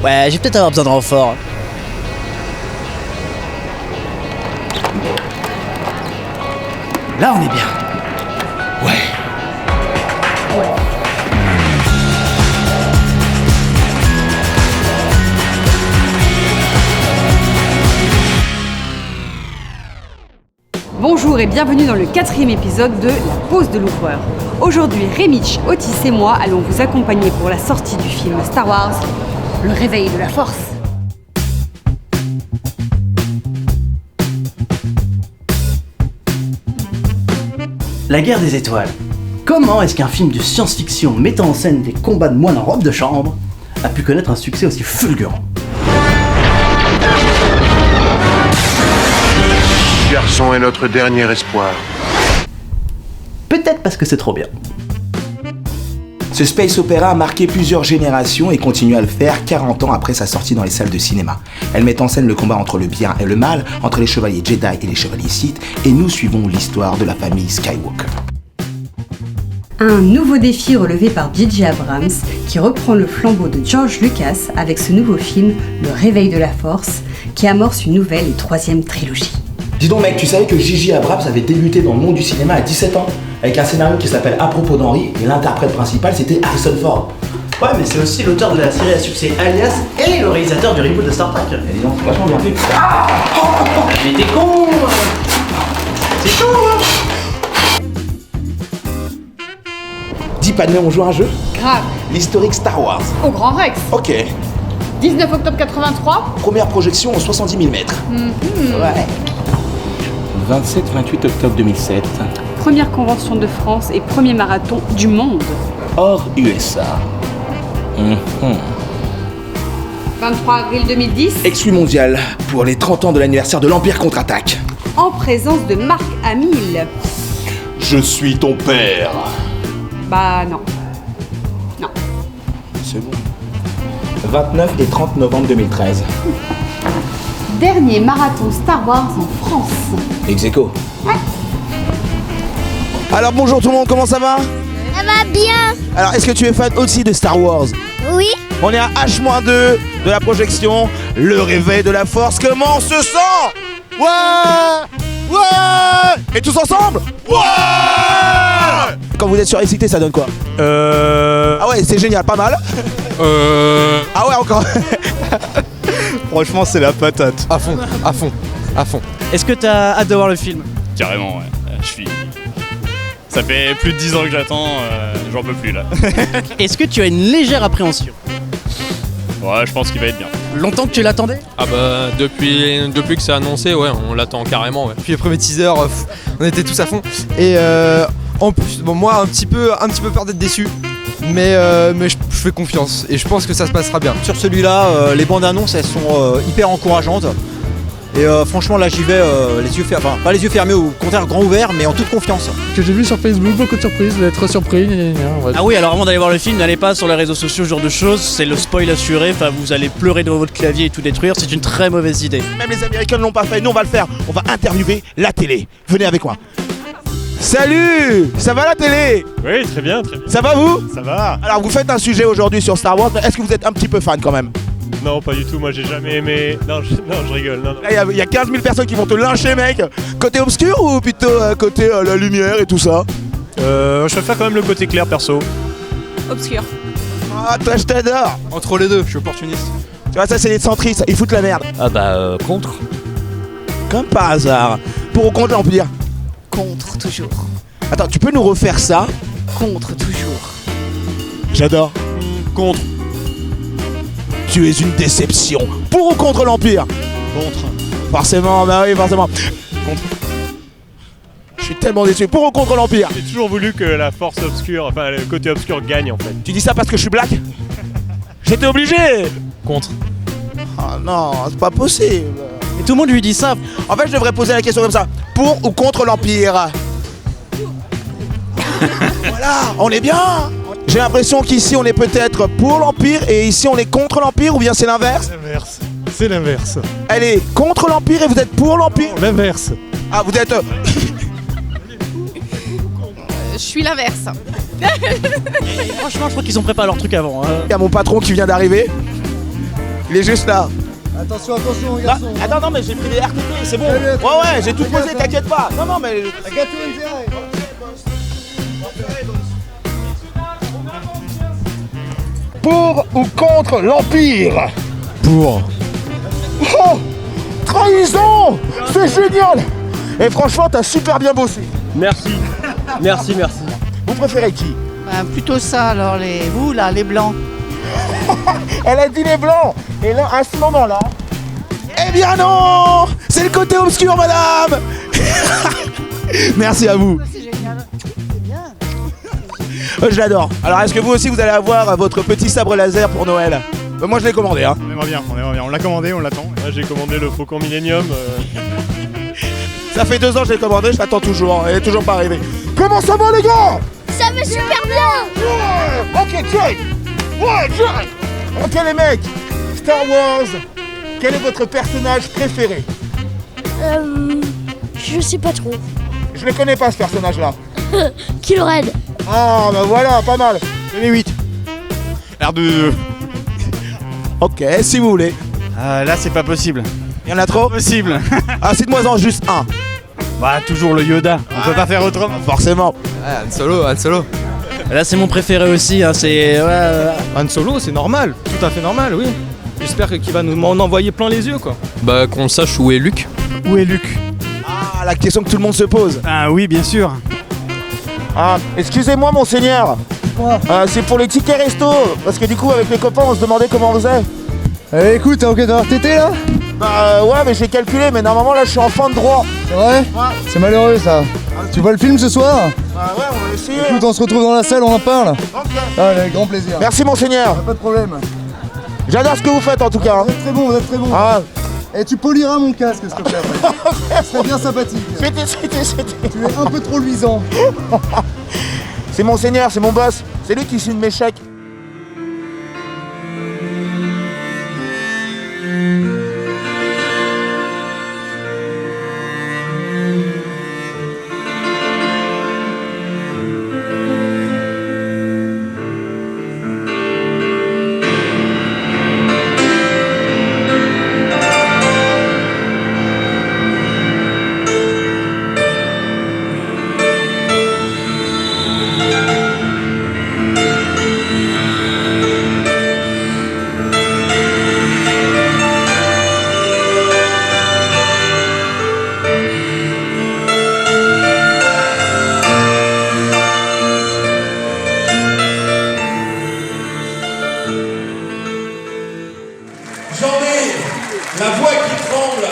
Ouais, j'ai peut-être avoir besoin de renfort. Là, on est bien. Ouais. Bonjour et bienvenue dans le 4e épisode de La Pause de l'Ouvreur. Aujourd'hui, Rémitch, Otis et moi allons vous accompagner pour la sortie du film Star Wars, Le Réveil de la Force. La guerre des étoiles. Comment est-ce qu'un film de science-fiction mettant en scène des combats de moines en robe de chambre a pu connaître un succès aussi fulgurant ? Ce garçon est notre dernier espoir. Peut-être parce que c'est trop bien. Ce space opéra a marqué plusieurs générations et continue à le faire 40 ans après sa sortie dans les salles de cinéma. Elle met en scène le combat entre le bien et le mal, entre les chevaliers Jedi et les chevaliers Sith, et nous suivons l'histoire de la famille Skywalker. Un nouveau défi relevé par J.J. Abrams qui reprend le flambeau de George Lucas avec ce nouveau film, Le Réveil de la Force, qui amorce une nouvelle et 3e trilogie. Dis donc mec, tu savais que J.J. Abrams avait débuté dans le monde du cinéma à 17 ans avec un scénario qui s'appelle À propos d'Henri et l'interprète principal c'était Harrison Ford. Ouais, mais c'est aussi l'auteur de la série à succès Alias et le réalisateur du reboot de Star Trek. Et dis donc, vachement bien fait. Mais t'es con C'est chaud hein. 10 panneaux, on joue à un jeu. Grave, L'historique Star Wars. au Grand Rex, Ok. 19 octobre 83. Première projection au 70 000 mètres. Ouais. 27-28 octobre 2007. Première convention de France et premier marathon du monde. Hors USA. 23 avril 2010, Exclu mondial pour les 30 ans de l'anniversaire de l'Empire contre-attaque. en présence de Marc Hamill. Je suis ton père. Bah non. Non. C'est bon. 29 et 30 novembre 2013. Dernier marathon Star Wars en France. Ex aequo. Alors bonjour tout le monde, comment ça va? Ça va bien. Alors est-ce que tu es fan aussi de Star Wars? Oui. On est à H-2 de la projection, Le Réveil de la Force. Comment on se sent? Ouais! Ouais! Et tous ensemble? Ouais! Quand vous êtes surexcité, ça donne quoi? Ah ouais, c'est génial, pas mal. Ah ouais, encore. Franchement, c'est la patate. À fond, à fond, à fond. Est-ce que t'as hâte de voir le film ? Carrément, ouais. Ça fait plus de 10 ans que j'attends, j'en peux plus là. Est-ce que tu as une légère appréhension ? Ouais, je pense qu'il va être bien. Longtemps que tu l'attendais ? Ah bah, depuis que c'est annoncé, ouais, on l'attend carrément, ouais. Puis les premiers teasers, on était tous à fond. Et en plus, bon, moi, un petit peu peur d'être déçu. Mais je fais confiance et je pense que ça se passera bien. Sur celui-là, les bandes annonces elles sont hyper encourageantes. Et franchement là j'y vais les yeux fermés, enfin pas les yeux fermés, au contraire grand ouvert, mais en toute confiance. Que j'ai vu sur Facebook, beaucoup de surprises, d'être surpris. Ouais. Ah oui, alors avant d'aller voir le film, n'allez pas sur les réseaux sociaux, ce genre de choses, c'est le spoil assuré, enfin vous allez pleurer devant votre clavier et tout détruire, c'est une très mauvaise idée. Même les Américains ne l'ont pas fait, nous on va le faire. On va interviewer la télé. Venez avec moi. Salut! Ça va la télé? Oui, très bien, très bien. Ça va vous? Ça va? Alors vous faites un sujet aujourd'hui sur Star Wars, mais est-ce que vous êtes un petit peu fan quand même? Non, pas du tout, moi j'ai jamais aimé... Non, je rigole, non. Là il y a 15 000 personnes qui vont te lyncher mec. Côté obscur ou plutôt côté la lumière et tout ça? Je préfère quand même le côté clair perso. Obscur. Ah toi je t'adore. Entre les deux, je suis opportuniste. Tu vois ça c'est les centristes, ils foutent la merde. Ah bah contre. Comme par hasard. Pour ou contre on peut dire? Contre toujours. Attends, tu peux nous refaire ça? Contre toujours. J'adore. Contre. Tu es une déception. Pour ou contre l'Empire? Contre. Forcément, bah oui, forcément. Contre. Je suis tellement déçu. Pour ou contre l'Empire? J'ai toujours voulu que la force obscure, enfin le côté obscur gagne en fait. Tu dis ça parce que je suis black? J'étais obligé. Contre. Ah non, c'est pas possible. Et tout le monde lui dit ça. En fait, je devrais poser la question comme ça. Pour ou contre l'Empire? Voilà, on est bien. J'ai l'impression qu'ici on est peut-être pour l'Empire et ici on est contre l'Empire, ou bien c'est l'inverse? L'inverse. C'est l'inverse. Elle est contre l'Empire et vous êtes pour l'Empire? L'inverse. Ah, vous êtes... Je suis l'inverse. Franchement, je crois qu'ils ont préparé leur truc avant. Il y a mon patron qui vient d'arriver. Il est juste là. Attention, attention, Non, garçon. attends, non, mais j'ai pris des RTT, c'est bon. Salut à tous. Ouais, j'ai tout posé, Salut. t'inquiète pas. Non, non, mais. Gâteau intérêt. Pour ou contre l'Empire? Pour. Oh, trahison! C'est génial! Et franchement, t'as super bien bossé. Merci. Merci. Vous préférez qui? Plutôt ça alors, vous là, les blancs. Elle a dit les blancs. Et là, à ce moment-là. Eh bien non! C'est le côté obscur, madame! Merci à vous. C'est génial. C'est bien. Je l'adore. Alors, est-ce que vous aussi, vous allez avoir votre petit sabre laser pour Noël? Moi, je l'ai commandé, hein. On aimerait bien. On l'a commandé, on l'attend. Là, j'ai commandé le Faucon Millennium. Ça fait 2 ans que je l'ai commandé, je l'attends toujours. Elle est toujours pas arrivée. Comment ça va, les gars? Ça va super bien. Ouais. Ok, check. Ouais, check. Ok, les mecs. Star Wars. Quel est votre personnage préféré? Je sais pas trop. Je ne connais pas, ce personnage-là. Kylo Ren. Ah, bah voilà, pas mal. J'ai mis 8. R2. Ok, si vous voulez. Là, c'est pas possible. Il y en a trop? Possible. Ah, cite-moi-en juste un. Bah, toujours le Yoda. On peut pas faire autrement. Forcément. Han Solo. Là, c'est mon préféré aussi. C'est Han Solo, c'est normal. Tout à fait normal, oui. J'espère qu'il va m'en envoyer plein les yeux, quoi. Bah, qu'on sache où est Luke. Où est Luke? Ah, la question que tout le monde se pose. Ah oui, bien sûr. Ah, excusez-moi, monseigneur. C'est pour les tickets resto. Parce que du coup, avec les copains, on se demandait comment on faisait. Écoute, t'as enquête d'avoir tété là? Bah ouais, mais j'ai calculé, mais normalement là je suis en fin de droit. C'est vrai? C'est malheureux ça. Tu vois le film ce soir? Bah ouais, on va essayer. Écoute, on se retrouve dans la salle, on en parle. Ok. Allez, avec grand plaisir. Merci monseigneur. Pas de problème. J'adore ce que vous faites en tout cas. hein. Vous êtes très bon, vous êtes très bon. Ah, Et tu poliras mon casque, s'il te plaît. après. Ce serait bien sympathique. c'était. Tu es un peu trop luisant. C'est monseigneur, c'est mon boss. C'est lui qui signe mes chèques. J'en ai la voix qui tremble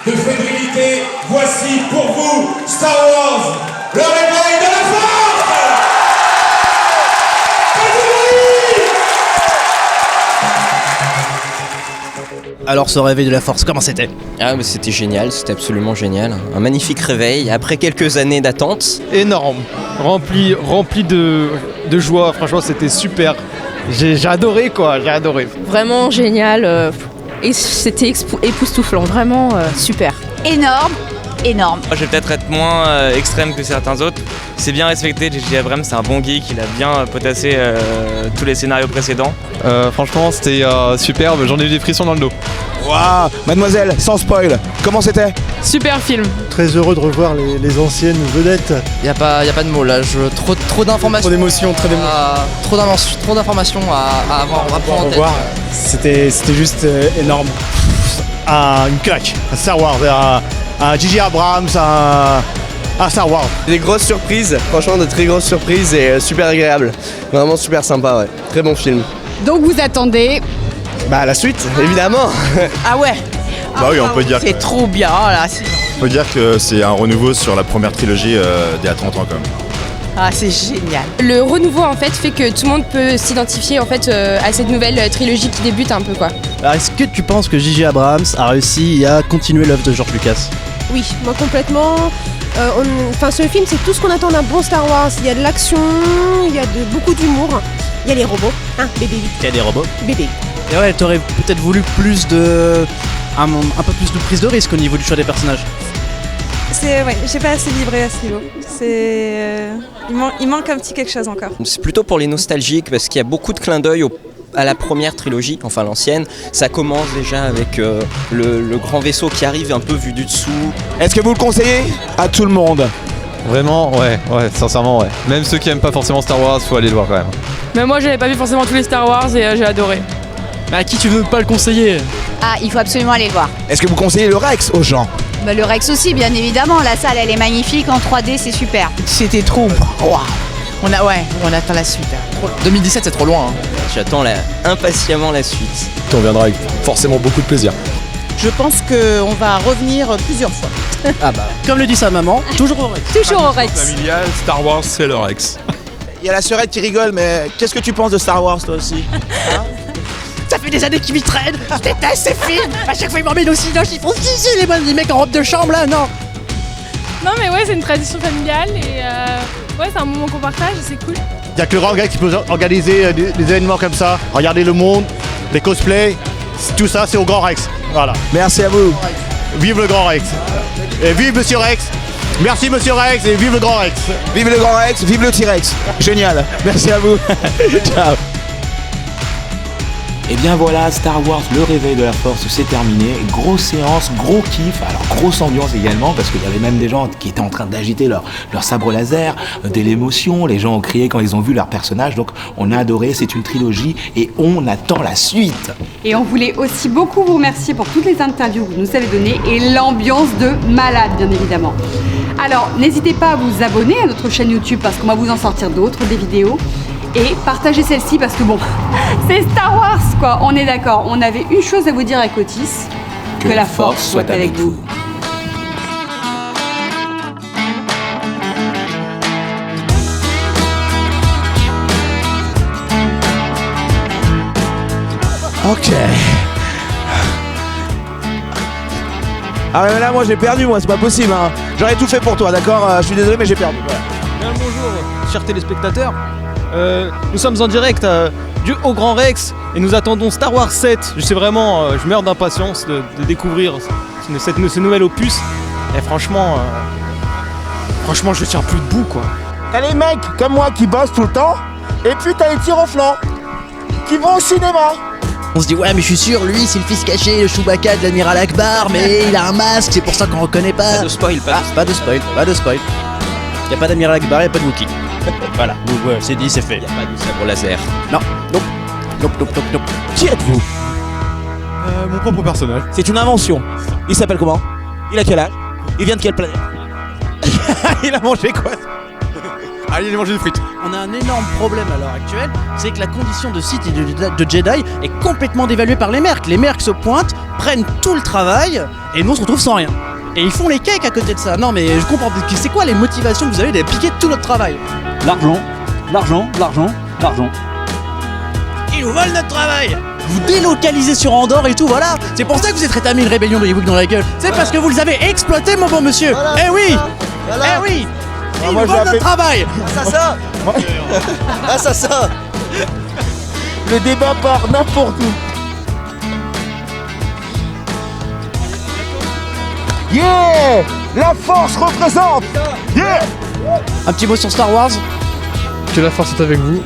de fébrilité. Voici pour vous Star Wars, le réveil de la force. Alors, ce réveil de la force, comment c'était? Ah, mais c'était génial, c'était absolument génial. Un magnifique réveil après quelques années d'attente. Énorme. Rempli de joie, franchement c'était super. J'ai adoré quoi, j'ai adoré. Vraiment génial. Et c'était époustouflant, vraiment super. Énorme. Énorme. Moi, je vais peut-être être moins extrême que certains autres. C'est bien respecté, J.J. Abrams, c'est un bon geek, il a bien potassé tous les scénarios précédents. Franchement, c'était superbe, j'en ai eu des frissons dans le dos. Waouh, mademoiselle, sans spoil, comment c'était? Super film. Très heureux de revoir les anciennes vedettes. Y a pas de mots là, trop d'informations. Trop d'émotions, Trop d'informations à avoir, à prendre en tête. C'était juste énorme. Une claque, un Star Wars, un J.J. Abrams, un Star Wars. Des grosses surprises, franchement de très grosses surprises et super agréable. Vraiment super sympa, ouais. Très bon film. Donc vous attendez. Bah la suite, évidemment. Ah ouais. Bah oui, on peut dire. C'est trop bien là. On peut dire que c'est un renouveau sur la première trilogie d'il y a 30 ans quand même. Ah c'est génial. Le renouveau en fait fait que tout le monde peut s'identifier en fait à cette nouvelle trilogie qui débute un peu quoi. Alors, est-ce que tu penses que J.J. Abrams a réussi à continuer l'œuvre de George Lucas? Oui, moi complètement. Ce film c'est tout ce qu'on attend d'un bon Star Wars. Il y a de l'action, il y a beaucoup d'humour, il y a les robots, bébé. Il y a des robots. Bébé. Et ouais, t'aurais peut-être voulu plus de... un peu plus de prise de risque au niveau du choix des personnages. J'ai pas assez vibré à ce niveau. Il manque un petit quelque chose encore. C'est plutôt pour les nostalgiques parce qu'il y a beaucoup de clins d'œil à la première trilogie, enfin l'ancienne. Ça commence déjà avec le grand vaisseau qui arrive un peu vu du dessous. Est-ce que vous le conseillez à tout le monde? Vraiment, ouais, sincèrement, ouais. Même ceux qui aiment pas forcément Star Wars, faut aller le voir quand même. Mais moi, j'avais pas vu forcément tous les Star Wars et j'ai adoré. Mais à qui tu veux pas le conseiller? Ah, il faut absolument aller le voir. Est-ce que vous conseillez le Rex aux gens? Bah, le Rex aussi, bien évidemment. La salle, elle est magnifique en 3D, c'est super. C'était trop. Waouh. On attend la suite. 2017, c'est trop loin. Hein. J'attends impatiemment la suite. On viendra avec forcément beaucoup de plaisir. Je pense qu'on va revenir plusieurs fois. Ah bah, comme le dit sa maman, toujours au Rex. Toujours au Rex. Familial, Star Wars, c'est le Rex. Il y a la sœurette qui rigole, mais qu'est-ce que tu penses de Star Wars toi aussi? Ça fait des années qu'il m'y traîne. Je déteste ces films. À chaque fois, ils m'emmènent au cinéma. Ils font si, les mecs en robe de chambre là, non. Non, mais ouais, c'est une tradition familiale et ouais, c'est un moment qu'on partage et c'est cool. Il n'y a que le Grand Rex qui peut organiser des événements comme ça. Regardez le monde, les cosplays, tout ça c'est au Grand Rex. Voilà. Merci à vous. Vive le Grand Rex. Et vive Monsieur Rex. Merci Monsieur Rex et vive le Grand Rex. Vive le Grand Rex, vive le T-Rex. Génial. Merci à vous. Ciao. Et bien voilà, Star Wars, le réveil de la force, c'est terminé. Grosse séance, gros kiff, alors grosse ambiance également, parce qu'il y avait même des gens qui étaient en train d'agiter leur sabre laser, de l'émotion, les gens ont crié quand ils ont vu leur personnage, donc on a adoré, c'est une trilogie et on attend la suite. Et on voulait aussi beaucoup vous remercier pour toutes les interviews que vous nous avez données et l'ambiance de malade, bien évidemment. Alors, n'hésitez pas à vous abonner à notre chaîne YouTube parce qu'on va vous en sortir d'autres, des vidéos. Et partagez celle-ci parce que bon, c'est Star Wars quoi, on est d'accord. On avait une chose à vous dire avec Otis, que la force soit avec vous. Ok. Ah mais là moi j'ai perdu moi, c'est pas possible hein. J'aurais tout fait pour toi, d'accord? Je suis désolé mais j'ai perdu. Voilà. Bien le bonjour, chers téléspectateurs. Nous sommes en direct du Haut Grand Rex et nous attendons Star Wars 7. Je sais vraiment, je meurs d'impatience de découvrir ce nouvel opus. Et franchement, je tiens plus debout quoi. T'as les mecs comme moi qui bossent tout le temps, et puis t'as les tirs au flanc, qui vont au cinéma. On se dit ouais mais je suis sûr, lui c'est le fils caché, le Chewbacca de l'amiral Akbar, mais il a un masque, c'est pour ça qu'on reconnaît pas. Pas de spoil, pas de spoil. Y a pas d'amiral Akbar, y a pas de Wookie. Voilà, donc ouais, c'est dit, c'est fait. Il n'y a pas de sabre laser. Non. Qui êtes-vous? Mon propre personnage. C'est une invention. Il s'appelle comment? Il a quel âge? Il vient de quelle planète? Il a mangé quoi? Ah, il a mangé des frites. On a un énorme problème à l'heure actuelle, c'est que la condition de Sith et de Jedi est complètement dévaluée par les mercs. Les mercs se pointent, prennent tout le travail, et nous on se retrouve sans rien. Et ils font les cakes à côté de ça. Non mais je comprends, c'est quoi les motivations que vous avez de piquer tout notre travail? L'argent. Ils nous volent notre travail. Vous délocalisez sur Andorre et tout, voilà. C'est pour ça que vous êtes rétabli une rébellion de Ewook dans la gueule. C'est parce que vous les avez exploités, mon bon monsieur. Voilà, eh oui. Ils nous volent notre travail. Ça. Le débat part n'importe où. Yeah! La force représente! Yeah! Un petit mot sur Star Wars. Que la force est avec vous.